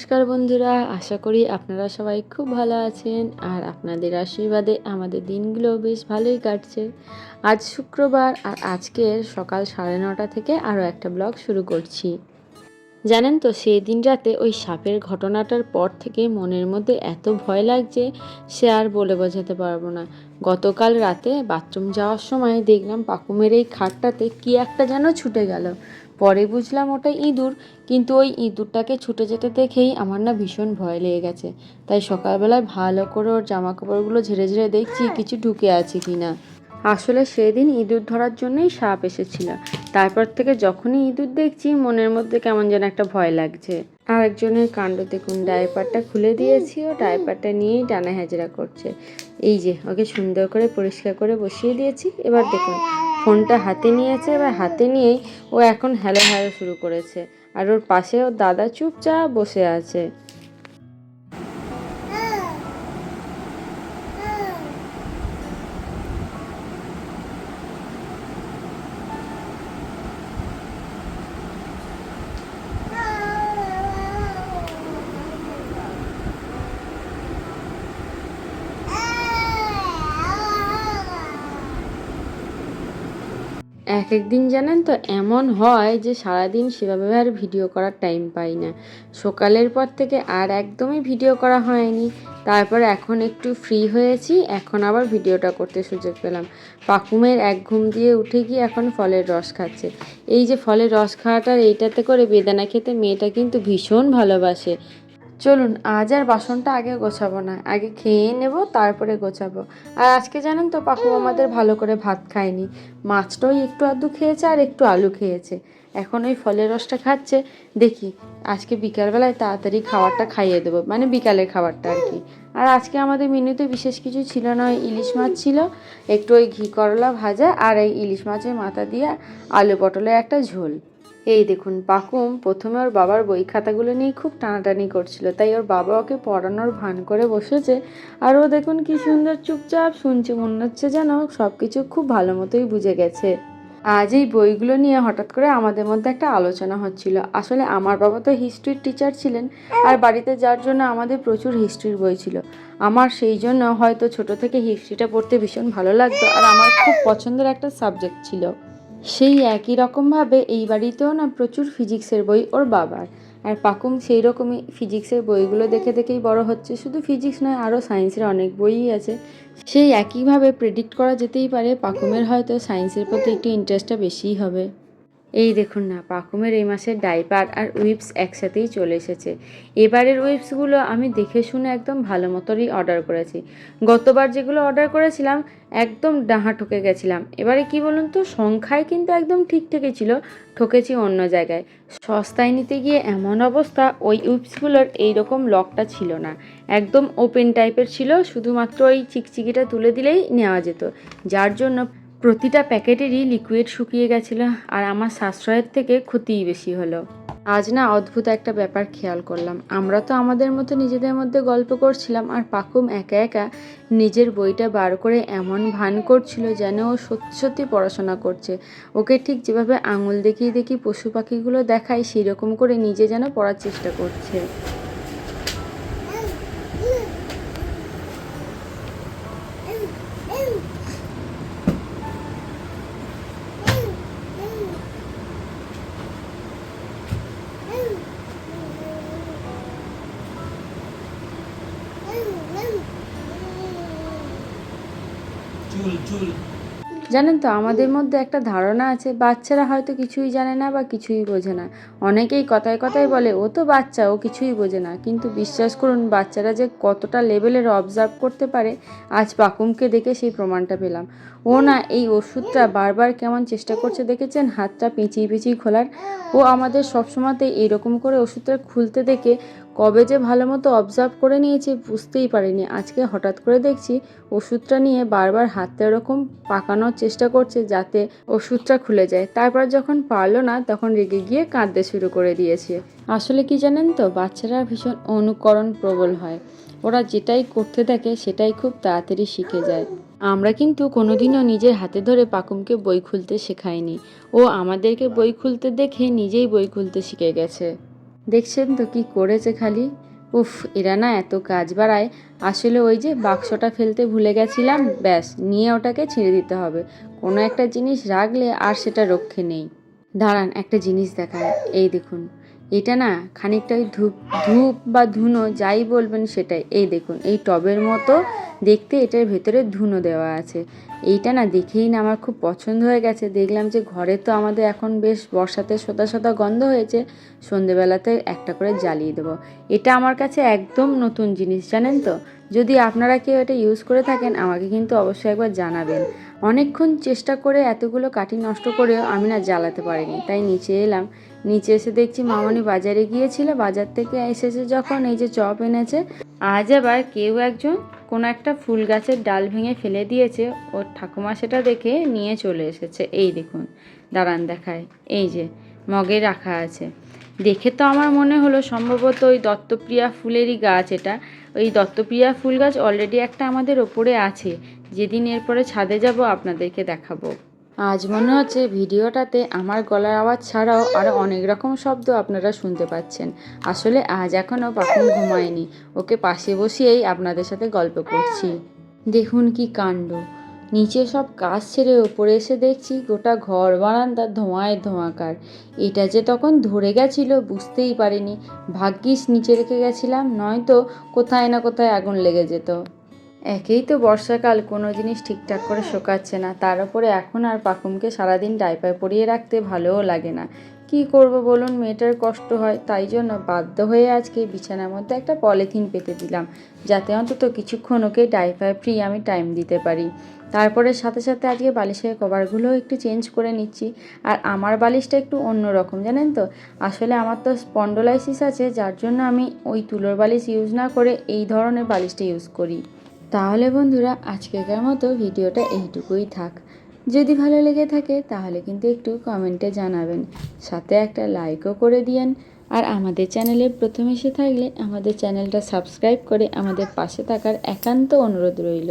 নমস্কার বন্ধুরা, আশা করি আপনারা সবাই খুব ভালো আছেন আর আপনাদের আশীর্বাদে আমাদের দিনগুলো বেশ ভালোই কাটছে। আজ শুক্রবার আর আজকের সকাল 9:30 থেকে আরও একটা ব্লগ শুরু করছি। জানেন তো, সেই দিন রাতে ওই সাপের ঘটনাটার পর থেকে মনের মধ্যে এত ভয় লাগছে সে আর বলে বোঝাতে পারবো না। গতকাল রাতে বাথরুম যাওয়ার সময় দেখলাম পাকুমের এই খাটটাতে কি একটা যেন ছুটে গেল। পরে বুঝলাম ওটা ইঁদুর, কিন্তু ওই ইঁদুরটাকে ছুটে যেতে দেখেই আমার না ভীষণ ভয় লেগে গেছে। তাই সকালবেলায় ভালো করে ওর জামা কাপড়গুলো ঝেড়ে ঝেড়ে দেখছি কিছু ঢুকে আছে কিনা। আসলে সেদিন ইঁদুর ধরার জন্যই সাপ এসেছিল। তারপর থেকে যখনই ইঁদুর দেখছি মনের মধ্যে কেমন যেন একটা ভয় লাগছে। আর একজনের কাণ্ড দেখুন, ডাইপারটা খুলে দিয়েছি, ও ডাইপারটা নিয়েই টানা হেজরা করছে। এই যে ওকে সুন্দর করে পরিষ্কার করে বসিয়ে দিয়েছি। এবার দেখুন ফোনটা হাতে নিয়েছে, এবার হাতে নিয়েই ও এখন হ্যালো হ্যালো শুরু করেছে। আর ওর পাশে ওর দাদা চুপচাপ বসে আছে। এক দিন জানেন তো এমন হয় যে সারাদিন সেভাবে আর ভিডিও করার টাইম পাই না। সকালের পর থেকে আর একদমই ভিডিও করা হয়নি। তারপর এখন একটু ফ্রি হয়েছি, এখন আবার ভিডিওটা করতে সুযোগ পেলাম। পাকুমের এক ঘুম দিয়ে উঠে গিয়ে এখন ফলের রস খাচ্ছে। এই যে ফলের রস খাওয়াটার এইটাতে করে বেদানা খেতে মেয়েটা কিন্তু ভীষণ ভালোবাসে। চলুন আজ আর বাসনটা আগে গোছাবো না, আগে খেয়ে নেব তারপরে গোছাবো। আর আজকে জানেন তো পাপু আমাদের ভালো করে ভাত খায়নি, মাছটাই একটু আধটু খেয়েছে আর একটু আলু খেয়েছে। এখন ওই ফলের রসটা খাচ্ছে। দেখি আজকে বিকালবেলায় তাড়াতাড়ি খাবারটা খাইয়ে দেবো, মানে বিকালের খাবারটা আর কি। আর আজকে আমাদের মেনুতে বিশেষ কিছু ছিল না, ওই ইলিশ মাছ ছিল, একটু ওই ঘি করলা ভাজা আর এই ইলিশ মাছের মাথা দিয়ে আলু পটলের একটা ঝোল। এই দেখুন পাকুম প্রথমে ওর বাবার বই খাতাগুলো নিয়ে খুব টানাটানি করছিল, তাই ওর বাবা ওকে পড়ানোর ভান করে বসেছে। আর ও দেখুন কি সুন্দর চুপচাপ শুনছে, মনে হচ্ছে যেন সব কিছু খুব ভালো মতোই বুঝে গেছে। আজ এই বইগুলো নিয়ে হঠাৎ করে আমাদের মধ্যে একটা আলোচনা হচ্ছিল। আসলে আমার বাবা তো হিস্ট্রির টিচার ছিলেন, আর বাড়িতে যার জন্য আমাদের প্রচুর হিস্ট্রির বই ছিল। আমার সেই জন্য হয়তো ছোট থেকে হিস্ট্রিটা পড়তে ভীষণ ভালো লাগতো, আর আমার খুব পছন্দের একটা সাবজেক্ট ছিল। সেই একই রকমভাবে এই বাড়িতেও না প্রচুর ফিজিক্সের বই ওর বাবার। আর পাকুম সেই রকমই ফিজিক্সের বইগুলো দেখে দেখেই বড় হচ্ছে। শুধু ফিজিক্স নয়, আরও সায়েন্সের অনেক বইই আছে। সেই একইভাবে প্রেডিক্ট করা যেতেই পারে পাকুমের হয়তো সায়েন্সের প্রতি একটু ইন্টারেস্টটা বেশিই হবে। এই দেখুন না, পাকুমের এই মাসের ডাইপার আর উইপস একসাথেই চলে এসেছে। এবারের উইপসগুলো আমি দেখে শুনে একদম ভালো মতোই অর্ডার করেছি। গতবার যেগুলো অর্ডার করেছিলাম একদম ডাহা ঠকে গেছিলাম। এবারে কি বলুন তো, সংখ্যায় কিন্তু একদম ঠিকঠাকই ছিল, ঠকেছি অন্য জায়গায়। সস্তায় নিতে গিয়ে এমন অবস্থা, ওই উইপসগুলোর এইরকম লকটা ছিল না, একদম ওপেন টাইপের ছিল, শুধুমাত্র ওই চিকচিকিটা তুলে দিলেই নেওয়া যেত। যার জন্য প্রতিটা প্যাকেটেরই লিকুইড শুকিয়ে গেছিলো, আর আমার সাশ্রয়ের থেকে ক্ষতিই বেশি হলো। আজ না অদ্ভুত একটা ব্যাপার খেয়াল করলাম। আমরা তো আমাদের মতো নিজেদের মধ্যে গল্প করছিলাম, আর পাকুম একা একা নিজের বইটা বার করে এমন ভান করছিল যেন ও সত্যি সত্যি পড়াশোনা করছে। ওকে ঠিক যেভাবে আঙুল দেখিয়ে দেখি পশু পাখিগুলো দেখায়, সেই রকম করে নিজে যেন পড়ার চেষ্টা করছে। জানেন তো, আমাদের মধ্যে একটা ধারণা আছে বাচ্চারা হয়তো কিছুই জানে না বা কিছুই বোঝে না। অনেকেই কথায় কথায় বলে ও তো বাচ্চা, ও কিছুই বোঝে না। কিন্তু বিশ্বাস করুন, বাচ্চারা যে কতটা লেভেলের অবজার্ভ করতে পারে আজ পাকুমকে দেখে সেই প্রমাণটা পেলাম। ও না এই ওষুধটা বারবার কেমন চেষ্টা করছে দেখেছেন, হাতটা পেঁচিয়ে পেঁচিয়ে খোলার। ও আমাদের সবসময়তেই এইরকম করে ওষুধটা খুলতে দেখে কবে যে ভালো মতো অবজার্ভ করে নিয়েছে বুঝতেই পারিনি। আজকে হঠাৎ করে দেখছি ওষুধটা নিয়ে বারবার হাতটা এরকম পাকানোর চেষ্টা করছে যাতে ওষুধটা খুলে যায়। তারপর যখন পারলো না তখন রেগে গিয়ে কাঁদতে শুরু করে দিয়েছে। আসলে কি জানেন তো, বাচ্চারা ভীষণ অনুকরণ প্রবল হয়। ওরা যেটাই করতে থাকে সেটাই খুব তাড়াতাড়ি শিখে যায়। আমরা কিন্তু কোনোদিনও নিজের হাতে ধরে পাকুমকে বই খুলতে শেখাইনি। ও আমাদেরকে বই খুলতে দেখে নিজেই বই খুলতে শিখে গেছে। দেখছেন তো কি করেছে খালি। উফ, এরা না এত কাজ বাড়ায়। আসলে ওই যে বাক্সটা ফেলতে ভুলে গেছিলাম, ব্যাস নিয়ে ওটাকে ছিঁড়ে দিতে হবে। কোনো একটা জিনিস রাখলে আর সেটা রক্ষে নেই। দাঁড়ান, একটা জিনিস দেখায়, এই দেখুন। এটা না খানিকটা ওই ধূপ ধূপ বা ধুনো যাই বলবেন সেটাই। এই দেখুন, এই টবের মতো দেখতে, এটার ভেতরে ধুনো দেওয়া আছে। এইটা না দেখেই না আমার খুব পছন্দ হয়ে গেছে। দেখলাম যে ঘরে তো আমাদের এখন বেশ বর্ষাতে সোতা সোতা গন্ধ হয়েছে, সন্ধেবেলাতে একটা করে জ্বালিয়ে দেবো। এটা আমার কাছে একদম নতুন জিনিস, জানেন তো। যদি আপনারা কেউ এটা ইউজ করে থাকেন আমাকে কিন্তু অবশ্যই একবার জানাবেন। অনেকক্ষণ চেষ্টা করে এতগুলো কাঠি নষ্ট করেও আমি না জ্বালাতে পারিনি, তাই নিচে এলাম। নিচে এসে দেখছি মামনি বাজারে গিয়েছিল, বাজার থেকে এসেছে যখন এই যে চপ এনেছে। আজ আবার কেউ একজন কোনো একটা ফুল গাছের ডাল ভেঙে ফেলে দিয়েছে, ওর ঠাকুমা সেটা দেখে নিয়ে চলে এসেছে। এই দেখুন, দাঁড়ান দেখায়, এই যে মগে রাখা আছে। দেখে তো আমার মনে হলো সম্ভবত ওই দত্তপ্রিয়া ফুলেরই গাছ এটা। ওই দত্তপ্রিয়া ফুল গাছ অলরেডি একটা আমাদের ওপরে আছে, যেদিন এরপরে ছাদে যাব আপনাদেরকে দেখাবো। আজ মনে হচ্ছে ভিডিওটাতে আমার গলার আওয়াজ ছাড়াও আরও অনেক রকম শব্দ আপনারা শুনতে পাচ্ছেন। আসলে আজ এখনও পাখুন ঘুমায়নি, ওকে পাশে বসিয়েই আপনাদের সাথে গল্প করছি। দেখুন কি কাণ্ড, নিচে সব কাজ ছেড়ে ওপরে এসে দেখছি গোটা ঘর বারান্দা ধোঁয়ায় ধোঁয়াকার। এটা যে তখন ধরে গেছিল বুঝতেই পারিনি। ভাগ্যিস নিচে রেখে গেছিলাম, নয়তো কোথায় না কোথায় আগুন লেগে যেত। একেই তো বর্ষাকাল, কোনো জিনিস ঠিকঠাক করে শোকাচ্ছে না, তার উপরে এখন আর পাকুমকে সারাদিন ডাইপার পরিয়ে রাখতে ভালোও লাগে না। কি করব বলুন, মেয়েটার কষ্ট হয়, তাই জন্য বাধ্য হয়ে আজকে বিছানার মধ্যে একটা পলিথিন পেতে দিলাম, যাতে অন্তত কিছুক্ষণ ওকে ডাইপার ফ্রি আমি টাইম দিতে পারি। তারপরে সাথে সাথে আজকে বালিশের কভারগুলোও একটু চেঞ্জ করে নিচ্ছি। আর আমার বালিশটা একটু অন্য রকম, জানেন তো। আসলে আমার তো স্পন্ডোলাইসিস আছে, যার জন্য আমি ওই তুলোর বালিশ ইউজ না করে এই ধরনের বালিশটা ইউজ করি। তাহলে বন্ধুরা, আজকেকার মতো ভিডিওটা এইটুকুই থাক। যদি ভালো লেগে থাকে তাহলে কিন্তু একটু কমেন্টে জানাবেন, সাথে একটা লাইকও করে দিয়েন। আর আমাদের চ্যানেলে প্রথম এসে থাকলে আমাদের চ্যানেলটা সাবস্ক্রাইব করে আমাদের পাশে থাকার একান্ত অনুরোধ রইল।